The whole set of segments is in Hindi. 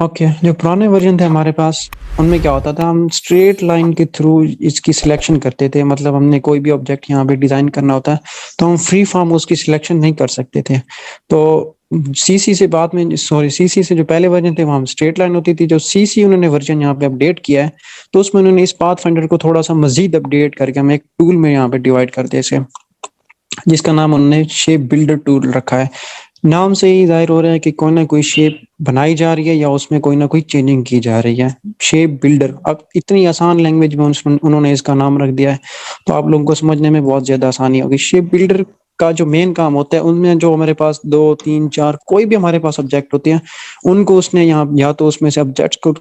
ओके, जो पुराने वर्जन थे हमारे पास, उनमें क्या होता था, हम स्ट्रेट लाइन के थ्रू इसकी सिलेक्शन करते थे। मतलब हमने कोई भी ऑब्जेक्ट यहाँ पे डिजाइन करना होता है तो हम फ्री फॉर्म उसकी सिलेक्शन नहीं कर सकते थे। तो सीसी से बाद में, सॉरी, सीसी से जो पहले वर्जन थे वहाँ हम स्ट्रेट लाइन होती थी। जो सीसी उन्होंने वर्जन यहाँ पे अपडेट किया है, तो उसमें उन्होंने इस पाथ फाइंडर को थोड़ा सा मजीद अपडेट करके हम एक टूल में यहाँ पे डिवाइड करते हैं, जिसका नाम उन्होंने शेप बिल्डर टूल रखा है। नाम से ही जाहिर हो रहा है कि कोई ना कोई शेप बनाई जा रही है या उसमें कोई ना कोई चेंजिंग की जा रही है। शेप बिल्डर, अब इतनी आसान लैंग्वेज में उन्होंने इसका नाम रख दिया है, तो आप लोगों को समझने में बहुत ज्यादा आसानी होगी। शेप बिल्डर का जो मेन काम होता है, उनमें जो हमारे पास दो तीन चार कोई भी हमारे पास ऑब्जेक्ट होते हैं, उनको उसने यहाँ या तो उसमें से ऑब्जेक्ट्स को,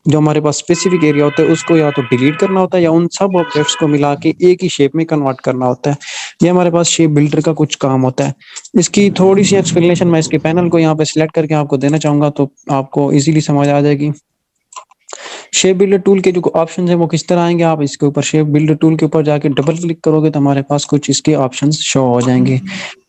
जो हमारे पास स्पेसिफिक एरिया होता है उसको या तो डिलीट करना होता है, या उन सब ऑब्जेक्ट्स को मिला के एक ही शेप में कन्वर्ट करना होता है। ये हमारे पास शेप बिल्डर का कुछ काम होता है। इसकी थोड़ी सी एक्सप्लेनेशन मैं इसके पैनल को यहाँ पे सिलेक्ट करके आपको देना चाहूंगा, तो आपको इजीली समझ आ जाएगी। शेप बिल्डर टूल के जो ऑप्शन है वो किस तरह आएंगे, आप इसके ऊपर शेप बिल्डर टूल के ऊपर जाके डबल क्लिक करोगे तो हमारे पास कुछ इसके ऑप्शंस शो हो जाएंगे।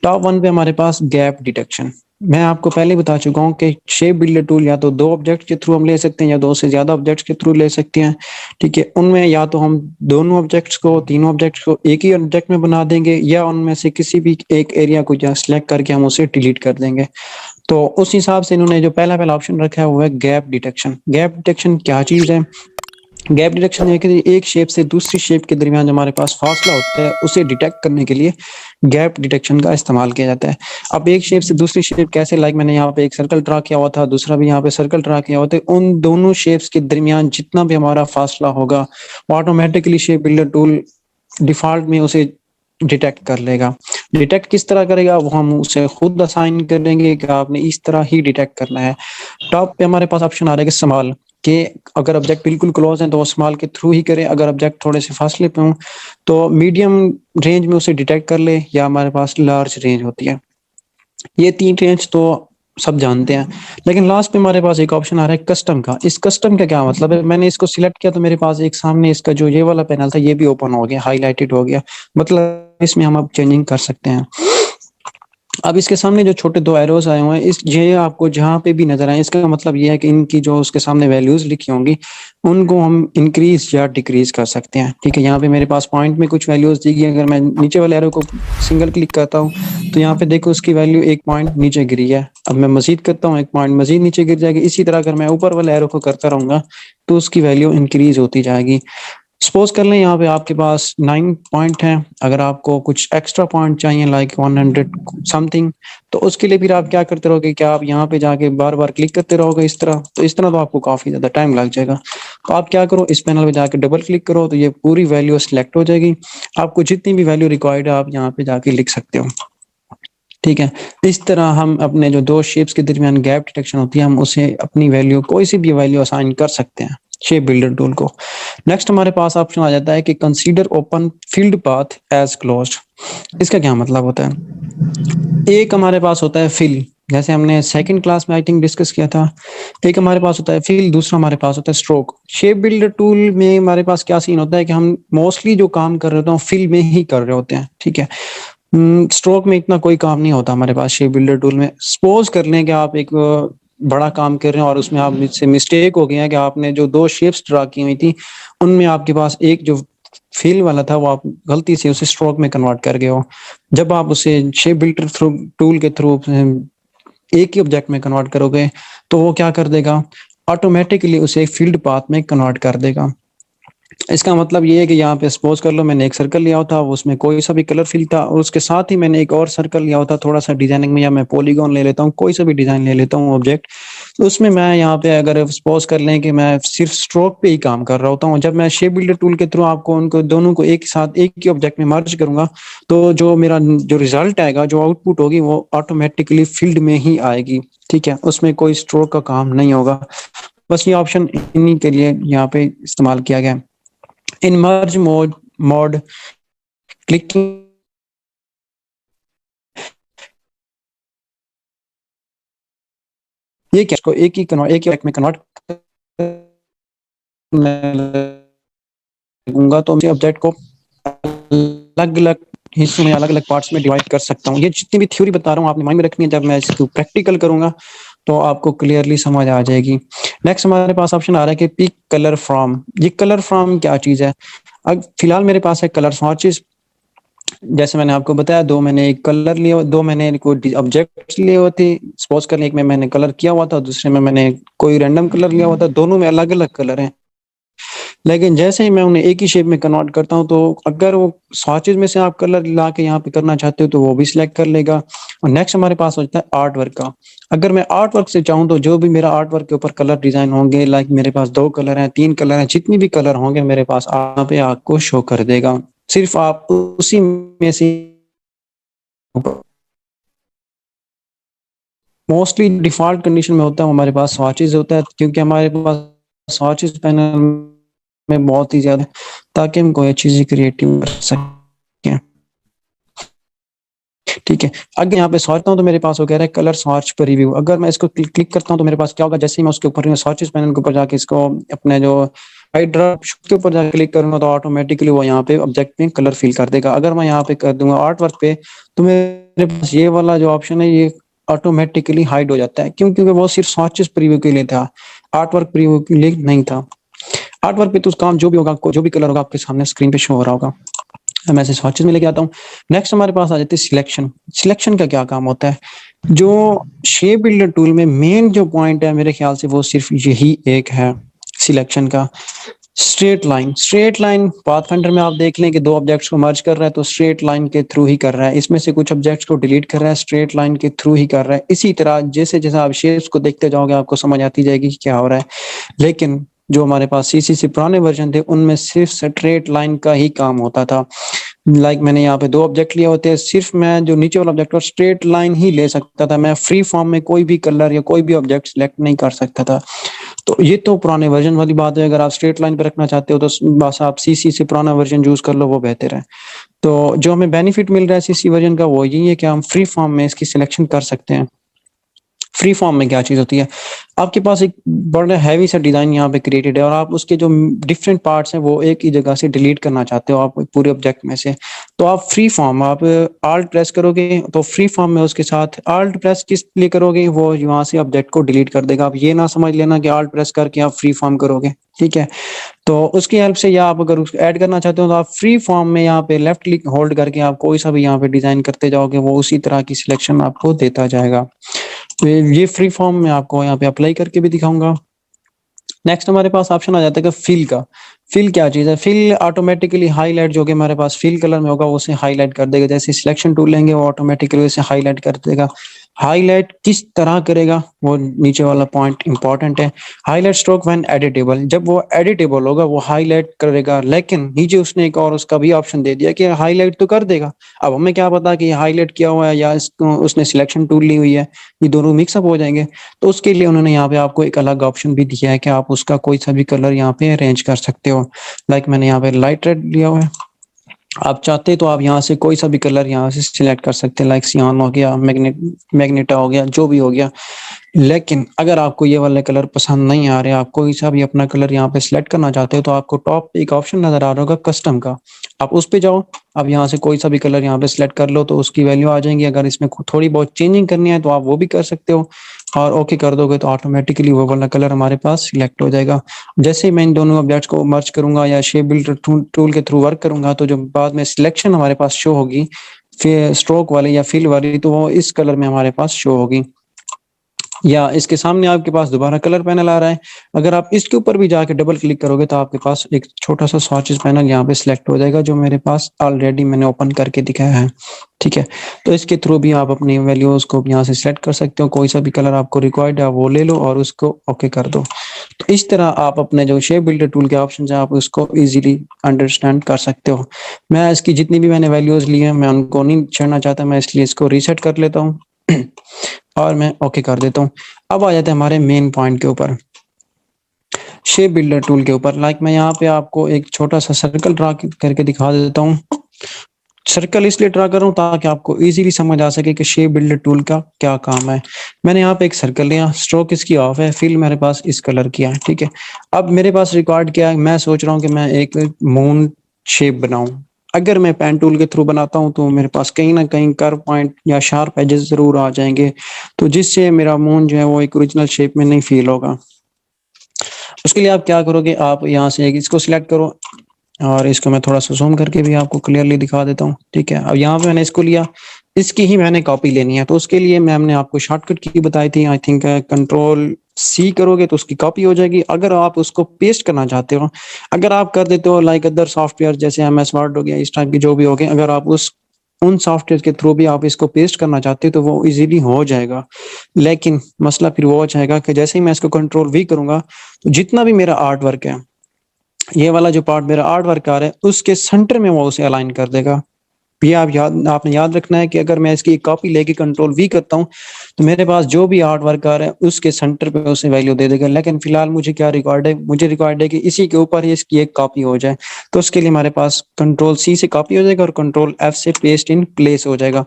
टॉप वन पे हमारे पास गैप डिटेक्शन। मैं आपको पहले बता चुका हूँ कि शेप बिल्डर टूल या तो दो ऑब्जेक्ट के थ्रू हम ले सकते हैं या दो से ज्यादा ऑब्जेक्ट्स के थ्रू ले सकते हैं। ठीक है, उनमें या तो हम दोनों ऑब्जेक्ट्स को, तीनों ऑब्जेक्ट्स को एक ही ऑब्जेक्ट में बना देंगे, या उनमें से किसी भी एक एरिया को सिलेक्ट करके हम उसे डिलीट कर देंगे। तो उस हिसाब से इन्होंने जो पहला पहला ऑप्शन रखा है वो है गैप डिटेक्शन। गैप डिटेक्शन क्या चीज है? गैप डिटेक्शन है कि एक शेप से दूसरी शेप के दरमियान जो हमारे पास फासला होता है उसे डिटेक्ट करने के लिए गैप डिटेक्शन का इस्तेमाल किया जाता है। अब एक शेप से दूसरी शेप कैसे, लाइक मैंने यहाँ पे एक सर्कल ड्रा किया हुआ था, दूसरा भी यहाँ पे सर्कल ड्रा किया हुआ था, उन दोनों शेप्स के दरमियान जितना भी हमारा फासला होगा वो automatically shape builder tool default में उसे डिटेक्ट कर लेगा। डिटेक्ट किस तरह करेगा वो हम उसे खुद असाइन करेंगे कि आपने इस तरह ही डिटेक्ट करना है। टॉप पे हमारे पास ऑप्शन आ रहा है कि स्मॉल, कि अगर ऑब्जेक्ट बिल्कुल क्लोज है तो वो स्मॉल के थ्रू ही करें, अगर ऑब्जेक्ट थोड़े से फासले पे हो तो मीडियम रेंज में उसे डिटेक्ट कर ले, या हमारे पास लार्ज रेंज होती है। ये तीन रेंज तो सब जानते हैं, लेकिन लास्ट पे हमारे पास एक ऑप्शन आ रहा है कस्टम का। इस कस्टम का क्या मतलब है? मैंने इसको सिलेक्ट किया तो मेरे पास एक सामने इसका जो ये वाला पैनल था ये भी ओपन हो गया, हाईलाइटेड हो गया, मतलब इसमें हम अब चेंजिंग कर सकते हैं। अब इसके सामने जो छोटे दो एरोस आए हुए हैं, इस ये आपको जहां पे भी नजर आए, इसका मतलब ये है कि इनकी जो उसके सामने वैल्यूज लिखी होंगी उनको हम इंक्रीज या डिक्रीज कर सकते हैं। ठीक है, यहाँ पे मेरे पास पॉइंट में कुछ वैल्यूज दी गई, अगर मैं नीचे वाले एरो को सिंगल क्लिक करता हूँ तो यहाँ पे देखो उसकी वैल्यू एक पॉइंट नीचे गिरी है। अब मैं मजीद करता हूँ, एक पॉइंट मजीद नीचे गिर जाएगी। इसी तरह अगर मैं ऊपर वाले एरो को करता रहूंगा तो उसकी वैल्यू इंक्रीज होती जाएगी। सपोज कर लें यहाँ पे आपके पास 9 पॉइंट है, अगर आपको कुछ एक्स्ट्रा पॉइंट चाहिए लाइक 100 समथिंग, तो उसके लिए फिर आप क्या करते रहोगे, क्या आप यहाँ पे जाके बार बार क्लिक करते रहोगे इस तरह? तो इस तरह तो आपको काफी ज्यादा टाइम लग जाएगा। तो आप क्या करो, इस पैनल पे जाके डबल क्लिक करो तो ये पूरी वैल्यू सिलेक्ट हो जाएगी। आपको जितनी भी वैल्यू रिक्वायर्ड है आप यहाँ पे जाके लिख सकते हो। ठीक है, इस तरह हम अपने जो दो शेप्स के दरमियान गैप डिटेक्शन होती है, हम उसे अपनी वैल्यू, कोई सी भी वैल्यू असाइन कर सकते हैं शेप बिल्डर टूल को। नेक्स्ट हमारे पास ऑप्शन आ जाता है कि consider open field path as closed. इसका क्या मतलब होता है? एक हमारे पास होता है फिल, जैसे हमने सेकंड क्लास में आई थिंक डिस्कस किया था। एक हमारे पास होता है फिल, दूसरा हमारे पास होता है स्ट्रोक। शेप बिल्डर टूल में हमारे पास क्या सीन होता है कि हम मोस्टली जो काम कर रहे होते हैं फिल में ही कर रहे होते हैं। ठीक है, स्ट्रोक में इतना कोई काम नहीं होता हमारे पास शेप बिल्डर टूल में। सपोज कर लें कि आप एक बड़ा काम कर रहे हैं और उसमें आप से मिस्टेक हो गया है कि आपने जो दो शेप्स ड्रा की हुई थी उनमें आपके पास एक जो फिल वाला था वो आप गलती से उसे स्ट्रोक में कन्वर्ट कर गए हो। जब आप उसे शेप बिल्डर थ्रू टूल के थ्रू एक ही ऑब्जेक्ट में कन्वर्ट करोगे तो वो क्या कर देगा, ऑटोमेटिकली उसे फील्ड पाथ में कन्वर्ट कर देगा। इसका मतलब ये है कि यहाँ पे सपोज कर लो मैंने एक सर्कल लिया होता, उसमें कोई सा भी कलर फिल था, और उसके साथ ही मैंने एक और सर्कल लिया होता थोड़ा सा डिजाइनिंग में, या मैं पॉलीगॉन ले लेता हूँ, कोई सा भी डिजाइन ले लेता हूँ ऑब्जेक्ट, तो उसमें मैं यहाँ पे अगर सपोज कर लें कि मैं सिर्फ स्ट्रोक पे ही काम कर रहा होता हूँ, जब मैं शेप बिल्डर टूल के थ्रू आपको उनको दोनों को एक साथ एक ही ऑब्जेक्ट में मर्ज करूंगा तो जो मेरा जो रिजल्ट आएगा, जो आउटपुट होगी वो ऑटोमेटिकली फील्ड में ही आएगी। ठीक है, उसमें कोई स्ट्रोक का काम नहीं होगा। बस ये ऑप्शन इन्हीं के लिए यहाँ पे इस्तेमाल किया गया है। इन मर्ज मोड क्लिकिंग, ये क्या, इसको एक ही में कन्वर्ट करूंगा तो मैं ऑब्जेक्ट को अलग अलग हिस्सों में, अलग अलग पार्ट्स में डिवाइड कर सकता हूँ। ये जितनी भी थ्योरी बता रहा हूँ आपने माइंड में रखनी है, जब मैं इसको प्रैक्टिकल करूंगा तो आपको क्लियरली समझ आ जाएगी। नेक्स्ट हमारे पास ऑप्शन आ रहा है कि पिक कलर फ्रॉम। ये कलर फ्रॉम क्या चीज़ है? अब फिलहाल मेरे पास है कलर स्वॉचेस। जैसे मैंने आपको बताया, दो मैंने एक कलर लिए, दो मैंने कोई ऑब्जेक्ट लिए हुए थे। सपोज कर एक में मैंने कलर किया हुआ था, दूसरे में मैंने कोई रैंडम कलर लिया हुआ था। दोनों में अलग अलग कलर हैं, लेकिन जैसे ही मैं उन्हें एक ही शेप में कन्वर्ट करता हूँ, तो अगर वो स्वॉचेज में से आप कलर ला के यहाँ पे करना चाहते हो तो वो भी सिलेक्ट कर लेगा। और नेक्स्ट हमारे पास होता है आर्ट वर्क का। अगर मैं आर्ट वर्क से चाहूँ तो जो भी मेरा आर्ट वर्क के ऊपर कलर डिजाइन होंगे, लाइक मेरे पास 2 कलर हैं, 3 कलर हैं, जितनी भी कलर होंगे मेरे पास यहाँ पे आपको शो कर देगा। सिर्फ आप उसी में से मोस्टली डिफॉल्ट कंडीशन में होता है हमारे पास स्वॉचेज होता है, क्योंकि हमारे पास स्वॉचेज पैनल में बहुत ही ज्यादा, ताकि हम कोई चीजें क्रिएटिव कर सकें। ठीक है, अगर यहाँ पे सोचता हूँ तो मेरे पास वो कह रहा है कलर स्वॉच पर रिव्यू। अगर मैं इसको क्लिक करता हूँ तो मेरे पास क्या होगा, जैसे ही मैं उसके ऊपर स्वॉचेस पैनल के ऊपर जाके इसको अपने जो ड्रॉप के ऊपर जाकर क्लिक करूंगा तो ऑटोमेटिकली वो यहाँ पे ऑब्जेक्ट में कलर फिल कर देगा। अगर मैं यहाँ पे कर दूंगा आर्ट वर्क पे, तो मेरे पास ये वाला जो ऑप्शन है ये ऑटोमेटिकली हाइड हो जाता है। क्यों? क्योंकि वो सिर्फ स्वॉचेस प्रीव्यू के लिए था, आर्ट वर्क प्रीव्यू के लिए नहीं था। आर्ट वर्क पे तो काम जो भी होगा, जो भी कलर होगा आपके सामने स्क्रीन पे शो हो रहा होगा। मैं ऐसे स्वॉचेस में लेके आता हूँ। नेक्स्ट हमारे पास आ जाती है सिलेक्शन। सिलेक्शन का क्या काम होता है? जो शेप बिल्डर टूल में मेन जो पॉइंट है मेरे ख्याल से वो सिर्फ यही एक है सिलेक्शन का। Straight line, straight line pathfinder में आप देख लें कि 2 ऑब्जेक्ट्स को मर्ज कर रहा है तो स्ट्रेट लाइन के थ्रू ही कर रहा है। इसमें से कुछ ऑब्जेक्ट्स को डिलीट कर रहा है, स्ट्रेट लाइन के थ्रू ही कर रहा है। इसी तरह जैसे जैसे आप शेप्स को देखते जाओगे आपको समझ आती जाएगी कि क्या हो रहा है। लेकिन जो हमारे पास सीसी से पुराने वर्जन थे उनमें सिर्फ स्ट्रेट लाइन का ही काम होता था। लाइक मैंने यहाँ पे 2 ऑब्जेक्ट लिए होते हैं, सिर्फ मैं जो नीचे वाला ऑब्जेक्ट और स्ट्रेट लाइन ही ले सकता था। मैं फ्री फॉर्म में कोई भी कलर या कोई भी ऑब्जेक्ट सिलेक्ट नहीं कर सकता था। तो ये तो पुराने वर्जन वाली बात है। अगर आप स्ट्रेट लाइन पे रखना चाहते हो तो बस आप सीसी से पुराना वर्जन यूज कर लो, वो बेहतर है। तो जो हमें बेनिफिट मिल रहा है सीसी वर्जन का वो यही है कि हम फ्री फॉर्म में इसकी सिलेक्शन कर सकते हैं। फ्री फॉर्म में क्या चीज होती है, आपके पास एक बड़ा हैवी सा डिजाइन यहाँ पे क्रिएटेड है और आप उसके जो डिफरेंट पार्ट्स हैं वो एक ही जगह से डिलीट करना चाहते हो आप पूरे ऑब्जेक्ट में से। तो आप फ्री फॉर्म, आप आल्ट प्रेस करोगे तो फ्री फॉर्म में उसके साथ आल्ट प्रेस किस लिए करोगे, वो यहाँ से ऑब्जेक्ट को डिलीट कर देगा। आप ये ना समझ लेना कि आल्ट प्रेस करके आप फ्री फॉर्म करोगे, ठीक है। तो उसकी हेल्प से या आप अगर ऐड करना चाहते हो तो आप फ्री फॉर्म में यहाँ पे लेफ्ट क्लिक होल्ड करके आप कोई सा भी यहाँ पे डिजाइन करते जाओगे, वो उसी तरह की सिलेक्शन आपको देता जाएगा। तो ये फ्री फॉर्म में आपको यहाँ पे अप्लाई करके भी दिखाऊंगा। नेक्स्ट हमारे पास ऑप्शन आ जाता है कि फिल का। फिल क्या चीज है? फिल ऑटोमेटिकली हाईलाइट जो कि हमारे पास फिल कलर में होगा उसे हाईलाइट कर देगा। जैसे सिलेक्शन टूल लेंगे वो ऑटोमेटिकली उसे हाईलाइट कर देगा। हाईलाइट किस तरह करेगा वो नीचे वाला पॉइंट इंपॉर्टेंट है। हाईलाइट स्ट्रोक व्हेन एडिटेबल, जब वो एडिटेबल होगा वो हाईलाइट करेगा। लेकिन नीचे उसने एक और उसका भी ऑप्शन दे दिया कि हाईलाइट तो कर देगा। अब हमें क्या पता कि हाईलाइट किया हुआ है या उसने सिलेक्शन टूल ली हुई है, ये दोनों मिक्सअप हो जाएंगे। तो उसके लिए उन्होंने यहाँ पे आपको एक अलग ऑप्शन भी दिया है कि आप उसका कोई सा भी कलर यहाँ पे अरेंज कर सकते हो। लाइक मैंने यहाँ पे लाइट रेड लिया हुआ है, आप चाहते तो आप यहाँ से कोई सा भी कलर यहाँ से सिलेक्ट कर सकते हैं। लाइक सियान हो गया, मैग्नेटा हो गया, जो भी हो गया। लेकिन अगर आपको ये वाले कलर पसंद नहीं आ रहे, आप कोई सा भी अपना कलर यहाँ पे सिलेक्ट करना चाहते हो, तो आपको टॉप एक ऑप्शन नजर आ रहा होगा कस्टम का, आप उस पे जाओ। अब यहाँ से कोई सा भी कलर यहाँ पे सिलेक्ट कर लो तो उसकी वैल्यू आ जाएंगी। अगर इसमें थोड़ी बहुत चेंजिंग करनी है तो आप वो भी कर सकते हो, और ओके कर दोगे तो ऑटोमेटिकली वो वाला कलर हमारे पास सिलेक्ट हो जाएगा। जैसे ही मैं इन दोनों ऑब्जेक्ट्स को मर्ज करूंगा या शेप बिल्डर टूल के थ्रू वर्क करूंगा, तो जो बाद में सिलेक्शन हमारे पास शो होगी फिर स्ट्रोक वाली या फिल वाली, तो वो इस कलर में हमारे पास शो होगी। या इसके सामने आपके पास दोबारा कलर पैनल आ रहा है, अगर आप इसके ऊपर भी जाके डबल क्लिक करोगे तो आपके पास एक छोटा सा स्वॉचेस पैनल यहाँ पे सिलेक्ट हो जाएगा, जो मेरे पास ऑलरेडी मैंने ओपन करके दिखाया है, ठीक है। तो इसके थ्रू भी आप अपनी वैल्यूज को यहाँ से सिलेक्ट कर सकते हो। कोई सा भी कलर आपको रिक्वायर्ड है वो ले लो और उसको ओके कर दो। तो इस तरह आप अपने जो शेप बिल्डर टूल के ऑप्शन है आप उसको इजीली अंडरस्टैंड कर सकते हो। मैं इसकी जितनी भी मैंने वैल्यूज ली है मैं उनको नहीं छेड़ना चाहता, मैं इसलिए इसको रीसेट कर लेता हूँ और मैं ओके कर देता हूँ। अब आ जाते हैं हमारे मेन पॉइंट के ऊपर, शेप बिल्डर टूल के ऊपर। लाइक मैं यहाँ पे आपको एक छोटा सा सर्कल ड्रा करके दिखा देता हूँ। सर्कल इसलिए ड्रा कर रहा हूँ ताकि आपको इजीली समझ आ सके कि शेप बिल्डर टूल का क्या काम है। मैंने यहाँ पे एक सर्कल लिया, स्ट्रोक इसकी ऑफ है, फिल मेरे पास इस कलर की है, ठीक है। अब मेरे पास रिकॉर्ड क्या है, मैं सोच रहा हूँ कि मैं एक मून शेप बनाऊं। अगर मैं पेन टूल के थ्रू बनाता हूं तो मेरे पास कहीं ना कहीं कर्व पॉइंट या शार्प एजेस जरूर आ जाएंगे। तो जिससे मेरा मून जो है वो एक ओरिजिनल शेप में नहीं फील होगा। उसके लिए आप क्या करोगे, आप यहाँ से इसको सिलेक्ट करो और इसको मैं थोड़ा सा जूम करके भी आपको क्लियरली दिखा देता हूँ। ठीक है, अब यहाँ पे मैंने इसको लिया, इसकी ही मैंने कॉपी लेनी है। तो उसके लिए मैम ने आपको शॉर्टकट की बताई थी, आई थिंक कंट्रोल सी करोगे तो उसकी कॉपी हो जाएगी। अगर आप उसको पेस्ट करना चाहते हो, अगर आप कर देते हो लाइक अदर सॉफ्टवेयर जैसे MS वर्ड हो गया, इस टाइप की जो भी हो गए, अगर आप उन सॉफ्टवेयर के थ्रू भी आप इसको पेस्ट करना चाहते हो तो वो इजीली हो जाएगा। लेकिन मसला फिर वो हो जाएगा कि जैसे ही मैं इसको कंट्रोल V करूंगा तो जितना भी मेरा आर्ट वर्क है, ये वाला जो पार्ट मेरा आर्ट वर्क आ रहा है, उसके सेंटर में वो उसे अलाइन कर देगा। ये आपने याद रखना है कि अगर मैं इसकी कॉपी लेके कंट्रोल V करता हूँ तो मेरे पास जो भी आर्ट वर्क आ रहा है उसके सेंटर पे उसे वैल्यू दे देगा। लेकिन फिलहाल मुझे क्या रिकॉर्ड है, मुझे रिकॉर्ड है कि इसी के ऊपर ही इसकी एक कॉपी हो जाए। तो उसके लिए हमारे पास कंट्रोल C से कॉपी हो जाएगा और कंट्रोल F से पेस्ट इन प्लेस हो जाएगा।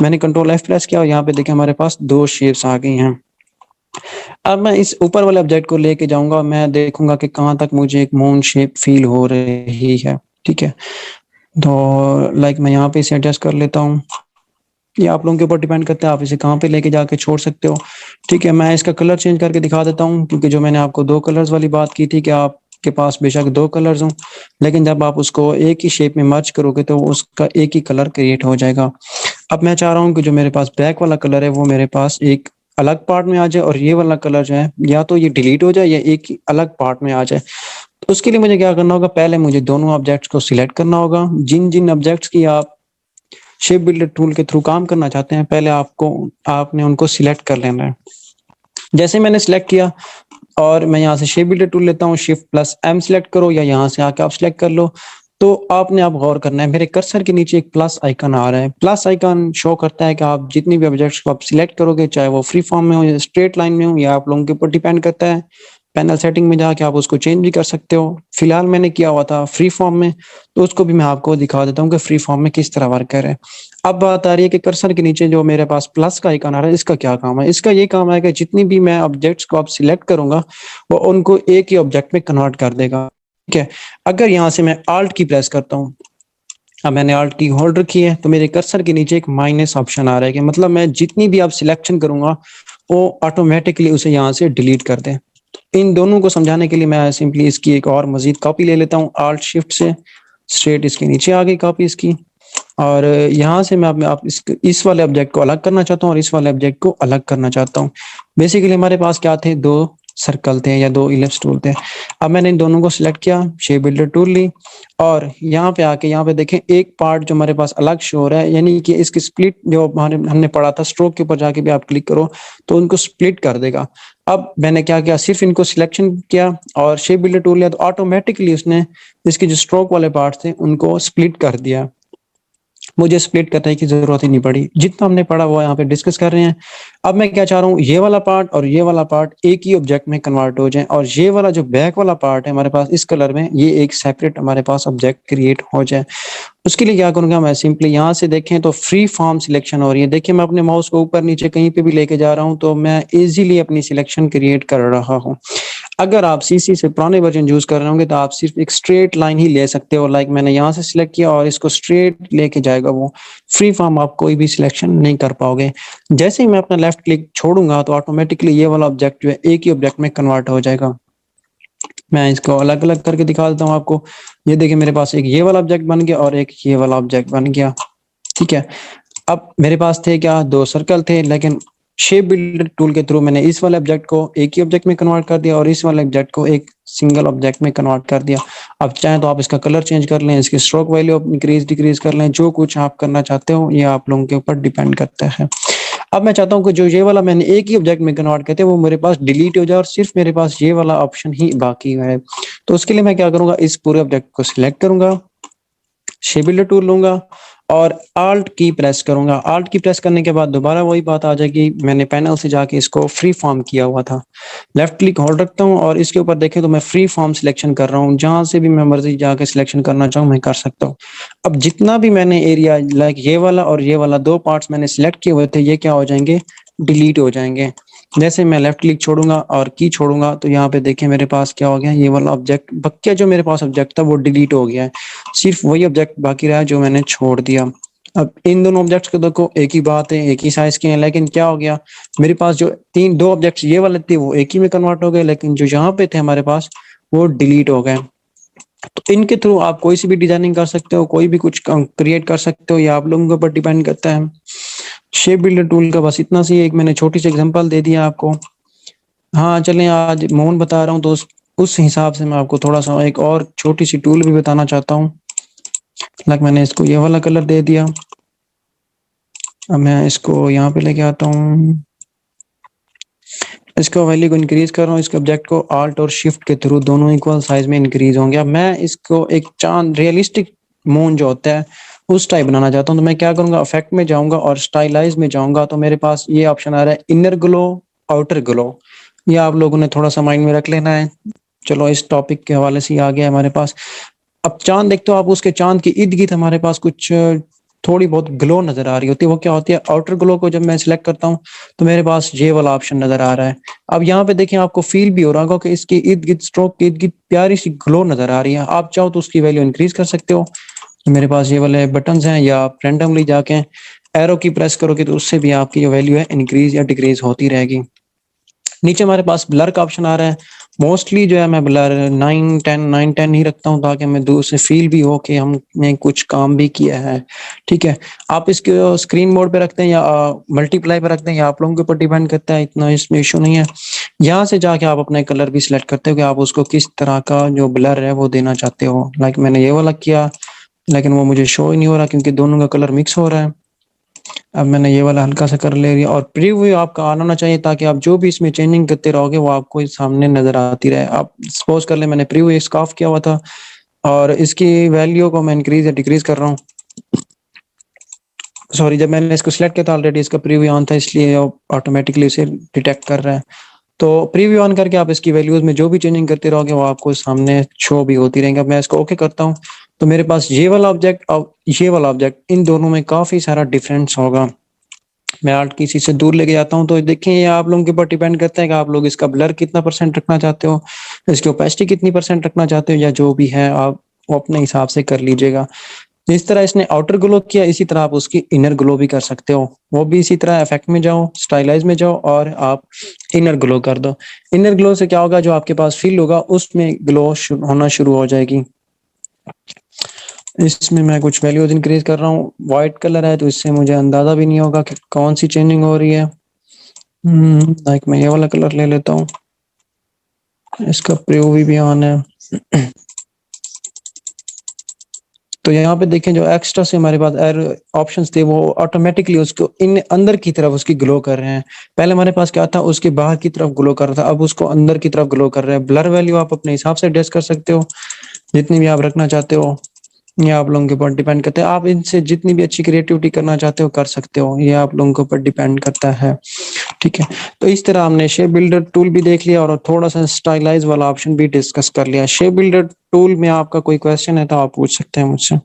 मैंने कंट्रोल F प्रेस किया और यहाँ पे देखें हमारे पास दो शेप्स आ गई हैं। अब मैं इस ऊपर वाले ऑब्जेक्ट को लेके जाऊंगा, मैं देखूंगा कि कहाँ तक मुझे एक मून शेप फील हो रही है। ठीक है, तो लाइक मैं यहाँ पे इसे एडजस्ट कर लेता हूँ। ये आप लोगों के ऊपर डिपेंड करता है, आप इसे कहाँ पे लेके जाके छोड़ सकते हो। ठीक है, मैं इसका कलर चेंज करके दिखा देता हूँ, क्योंकि जो मैंने आपको दो कलर्स वाली बात की थी कि आपके पास बेशक दो कलर्स हों, लेकिन जब आप उसको एक ही शेप में मर्ज करोगे तो उसका एक ही कलर क्रिएट हो जाएगा। अब मैं चाह रहा हूँ कि जो मेरे पास ब्लैक वाला कलर है वो मेरे पास एक अलग पार्ट में आ जाए और ये वाला कलर जो है या तो ये डिलीट हो जाए या एक ही अलग पार्ट में आ जाए। तो उसके लिए मुझे क्या करना होगा, पहले मुझे दोनों ऑब्जेक्ट्स को सिलेक्ट करना होगा। जिन जिन ऑब्जेक्ट्स की आप शेप बिल्डर टूल के थ्रू काम करना चाहते हैं, पहले आपने उनको सिलेक्ट कर लेना है। जैसे मैंने सिलेक्ट किया और मैं यहाँ से शेप बिल्डर टूल लेता हूँ, Shift+M सिलेक्ट करो या यहाँ से आके आप सिलेक्ट कर लो। तो आपने आप गौर करना है, मेरे कर्सर के नीचे एक प्लस आइकन आ रहा है। प्लस आइकन शो करता है कि आप जितनी भी ऑब्जेक्ट्स को आप सिलेक्ट करोगे, चाहे वो फ्री फॉर्म में हो या स्ट्रेट लाइन में हो, या आप लोगों के ऊपर डिपेंड करता है। पैनल सेटिंग में जाके आप उसको चेंज भी कर सकते हो। फिलहाल मैंने किया हुआ था फ्री फॉर्म में, तो उसको भी मैं आपको दिखा देता हूँ कि फ्री फॉर्म में किस तरह वर्क कर रहा है। अब बात आ रही है कि कर्सर के नीचे जो मेरे पास प्लस का आइकन आ रहा है, इसका क्या काम है। इसका ये काम है कि जितनी भी मैं ऑब्जेक्ट्स को आप सिलेक्ट करूंगा वो उनको एक ही ऑब्जेक्ट में कन्वर्ट कर देगा। ठीक है, अगर यहाँ से मैं Alt की प्रेस करता हूँ, अब मैंने Alt की होल्ड रखी है, तो मेरे कर्सर के नीचे एक माइनस ऑप्शन आ रहा है कि मतलब मैं जितनी भी आप सिलेक्शन करूंगा वो ऑटोमेटिकली उसे यहाँ से डिलीट कर दें। इन दोनों को समझाने के लिए मैं सिंपली इसकी एक और मजीद कॉपी ले लेता हूँ। Alt Shift से स्ट्रेट इसके नीचे आ गई कॉपी इसकी, और यहाँ से मैं आप इस वाले ऑब्जेक्ट को अलग करना चाहता हूँ और इस वाले ऑब्जेक्ट को अलग करना चाहता हूँ। बेसिकली हमारे पास क्या थे, दो सर्कल थे या दो इलिप्स टूल थे। अब मैंने इन दोनों को सिलेक्ट किया, शेप बिल्डर टूल ली और यहाँ पे आके यहाँ पे देखें एक पार्ट जो हमारे पास अलग शो हो रहा है, यानी कि इसकी स्प्लिट जो हमने पढ़ा था, स्ट्रोक के ऊपर जाके भी आप क्लिक करो तो उनको स्प्लिट कर देगा। अब मैंने क्या किया, सिर्फ इनको सिलेक्शन किया और शेप बिल्डर टूल लिया, तो ऑटोमेटिकली उसने इसके जो स्ट्रोक वाले पार्ट थे उनको स्प्लिट कर दिया। मुझे स्प्लिट करने की जरूरत ही नहीं पड़ी, जितना हमने पढ़ा वो यहाँ पे डिस्कस कर रहे हैं। अब मैं क्या चाह रहा हूँ, ये वाला पार्ट और ये वाला पार्ट एक ही ऑब्जेक्ट में कन्वर्ट हो जाए और ये वाला जो बैक वाला पार्ट है हमारे पास इस कलर में, ये एक सेपरेट हमारे पास ऑब्जेक्ट क्रिएट हो जाए। उसके लिए क्या करूंगा, मैं सिंपली यहाँ से देखें तो फ्री फॉर्म सिलेक्शन हो रही है। देखिए मैं अपने माउस को ऊपर नीचे कहीं पे भी लेके जा रहा हूँ तो मैं इजीली अपनी सिलेक्शन क्रिएट कर रहा हूँ। अगर आप CC से पुराने वर्जन यूज कर रहे होंगे तो आप सिर्फ एक स्ट्रेट लाइन ही ले सकते हो। लाइक मैंने यहाँ से सिलेक्ट किया और इसको स्ट्रेट लेके जाएगा वो। फ्री फॉर्म आप कोई भी सिलेक्शन नहीं कर पाओगे। जैसे ही मैं अपना लेफ्ट क्लिक छोड़ूंगा तो ऑटोमेटिकली ये वाला ऑब्जेक्ट जो है एक ही ऑब्जेक्ट में कन्वर्ट हो जाएगा। मैं इसको अलग अलग करके दिखा देता हूँ आपको। ये देखिए मेरे पास एक ये वाला ऑब्जेक्ट बन गया और एक ये वाला ऑब्जेक्ट बन गया। ठीक है, अब मेरे पास थे क्या, दो सर्कल थे, लेकिन शेप बिल्डर टूल के थ्रू मैंने इस वाले ऑब्जेक्ट को एक ही ऑब्जेक्ट में कन्वर्ट कर दिया और इस वाले ऑब्जेक्ट को एक सिंगल ऑब्जेक्ट में कन्वर्ट कर दिया। अब चाहे तो आप इसका कलर चेंज कर लें, इसकी स्ट्रोक वैल्यू इंक्रीज डिक्रीज कर लें, जो कुछ आप करना चाहते हो ये आप लोगों के ऊपर डिपेंड करता है। अब मैं चाहता हूँ कि जो ये वाला मैंने एक ही ऑब्जेक्ट में कन्वर्ट करते वो मेरे पास डिलीट हो जाए और सिर्फ मेरे पास ये वाला ऑप्शन ही बाकी है। तो उसके लिए मैं क्या करूंगा, इस पूरे ऑब्जेक्ट को सिलेक्ट करूंगा, शेप बिल्डर टूल लूंगा और Alt की प्रेस करूंगा। Alt की प्रेस करने के बाद दोबारा वही बात आ जाएगी, मैंने पैनल से जाके इसको फ्री फॉर्म किया हुआ था। लेफ्ट क्लिक होल्ड रखता हूँ और इसके ऊपर देखें तो मैं फ्री फॉर्म सिलेक्शन कर रहा हूँ। जहां से भी मैं मर्जी जाके सिलेक्शन करना चाहूँ मैं कर सकता हूँ। अब जितना भी मैंने एरिया लाइक ये वाला और ये वाला दो पार्ट्स मैंने सिलेक्ट किए हुए थे, ये क्या हो जाएंगे, डिलीट हो जाएंगे। जैसे मैं लेफ्ट क्लिक छोड़ूंगा और की छोड़ूंगा तो यहाँ पे देखें मेरे पास क्या हो गया, ये वाला ऑब्जेक्ट बकिया जो मेरे पास ऑब्जेक्ट था वो डिलीट हो गया है। सिर्फ वही ऑब्जेक्ट बाकी रहा जो मैंने छोड़ दिया। अब इन दोनों ऑब्जेक्ट्स को देखो, एक ही बात है, एक ही साइज के हैं, लेकिन क्या हो गया, मेरे पास जो दो ऑब्जेक्ट्स ये वाले थे वो एक ही में कन्वर्ट हो गए, लेकिन जो यहाँ पे थे हमारे पास वो डिलीट हो गए। तो इनके थ्रू आप कोई सी भी डिजाइनिंग कर सकते हो, कोई भी कुछ क्रिएट कर सकते हो, ये आप लोगों के ऊपर डिपेंड करता है। शेप बिल्डर टूल का बस इतना सी एक मैंने छोटी सी एग्जांपल दे दिया आपको। हाँ चलें, आज मोहन बता रहा हूँ तो उस हिसाब से मैं आपको थोड़ा सा एक और छोटी सी टूल भी बताना चाहता हूँ। लाइक मैंने इसको ये वाला कलर दे दिया। अब मैं इसको यहाँ पे लेके आता हूँ, इसको वैल्यू को इंक्रीज कर रहा हूँ, इसके ऑब्जेक्ट को आल्ट और शिफ्ट के थ्रू दोनों इक्वल साइज में इंक्रीज होंगे। अब मैं इसको एक चांद रियलिस्टिक मून जो होता है उस टाइप बनाना चाहता हूँ, तो मैं क्या करूंगा, इफेक्ट में जाऊंगा और स्टाइलाइज में जाऊंगा, तो मेरे पास ये ऑप्शन आ रहा है इनर ग्लो, आउटर ग्लो। ये आप लोगों ने थोड़ा सा माइंड में रख लेना है। चलो इस टॉपिक के हवाले से आ गया हमारे पास। अब चांद देखते हो आप, उसके चांद के इर्द गिर्द हमारे पास कुछ थोड़ी बहुत ग्लो नजर आ रही होती है। वो क्या होती है, आउटर ग्लो को जब मैं सिलेक्ट करता हूँ तो मेरे पास ये वाला ऑप्शन नजर आ रहा है। अब यहाँ पे देखें, आपको फील भी हो रहा होगा कि इसके इर्द गिर्द, स्ट्रोक के इर्द गिर्द प्यारी सी ग्लो नजर आ रही है। आप चाहो तो उसकी वैल्यू इंक्रीज कर सकते हो। मेरे पास ये वाले बटन हैं, या आप रैंडमली जाके एरो की प्रेस करोगे तो उससे भी आपकी जो वैल्यू है इंक्रीज या डिक्रीज होती रहेगी। नीचे हमारे पास ब्लर का ऑप्शन आ रहा है। मोस्टली जो है मैं ब्लर 9 10 ही रखता हूँ, ताकि मैं दूर से फील भी हो कि हमने कुछ काम भी किया है। ठीक है, आप इसको स्क्रीन मोड पे रखते हैं या मल्टीप्लाई पे रखते हैं, या आप लोगों के ऊपर डिपेंड करता है, इतना इसमें इशू नहीं है। यहाँ से जाके आप अपने कलर भी सिलेक्ट करते हो कि आप उसको किस तरह का जो ब्लर है वो देना चाहते हो। लाइक मैंने ये वाला किया, लेकिन वो मुझे शो ही नहीं हो रहा क्योंकि दोनों का कलर मिक्स हो रहा है। अब मैंने ये वाला हल्का सा कर ले लिया, और प्रीव्यू आपका ऑन होना चाहिए ताकि आप जो भी इसमें चेंजिंग करते रहोगे वो आपको सामने नजर आती रहे। आप सपोज कर ले मैंने प्रीव्यू इसका ऑफ किया हुआ था और इसकी वैल्यू को मैं इंक्रीज या डिक्रीज कर रहा हूँ। सॉरी, जब मैंने इसको सिलेक्ट किया था ऑलरेडी इसका प्रीव्यू ऑन था, इसलिए ऑटोमेटिकली इसे डिटेक्ट कर रहा है। तो प्रीव्यू ऑन करके आप इसकी वैल्यूज में जो भी चेंजिंग करते रहोगे वो आपको सामने शो भी होती रहेंगी। अब मैं इसको ओके करता हूँ तो मेरे पास ये वाला ऑब्जेक्ट और ये वाला ऑब्जेक्ट, इन दोनों में काफी सारा डिफरेंस होगा। मैं आर्ट किसी से दूर लेके जाता हूँ तो देखें, ये आप लोगों के ऊपर डिपेंड करता है कि आप लोग इसका ब्लर कितना परसेंट रखना चाहते हो, इसकी ओपेसिटी कितनी परसेंट रखना चाहते हो, या जो भी है आप वो अपने हिसाब से कर लीजिएगा। जिस तरह इसने आउटर ग्लो किया इसी तरह आप उसकी इनर ग्लो भी कर सकते हो। वो भी इसी तरह इफेक्ट में जाओ, स्टाइलाइज में जाओ और आप इनर ग्लो कर दो। इनर ग्लो से क्या होगा, जो आपके पास फील होगा उसमें ग्लो होना शुरू हो जाएगी। इसमें मैं कुछ वैल्यूज इंक्रीज कर रहा हूँ। व्हाइट कलर है तो इससे मुझे अंदाजा भी नहीं होगा कि कौन सी चेंजिंग हो रही है। लाइक मैं ये वाला कलर ले लेता हूँ, इसका प्रीव्यू भी ऑन है। तो यहाँ पे देखें, जो एक्स्ट्रा से हमारे पास ऑप्शंस थे वो ऑटोमेटिकली उसको इन अंदर की तरफ उसकी ग्लो कर रहे हैं। पहले हमारे पास क्या था, उसके बाहर की तरफ ग्लो कर रहा था, अब उसको अंदर की तरफ ग्लो कर रहे हैं। ब्लर वैल्यू आप अपने हिसाब से एडजस्ट कर सकते हो, जितनी भी आप रखना चाहते हो। ये आप लोगों के ऊपर डिपेंड करता है, आप इनसे जितनी भी अच्छी क्रिएटिविटी करना चाहते हो कर सकते हो, ये आप लोगों के ऊपर डिपेंड करता है। ठीक है, तो इस तरह हमने शेप बिल्डर टूल भी देख लिया और थोड़ा सा स्टाइलाइज वाला ऑप्शन भी डिस्कस कर लिया। शेप बिल्डर टूल में आपका कोई क्वेश्चन है तो आप पूछ सकते हैं मुझसे।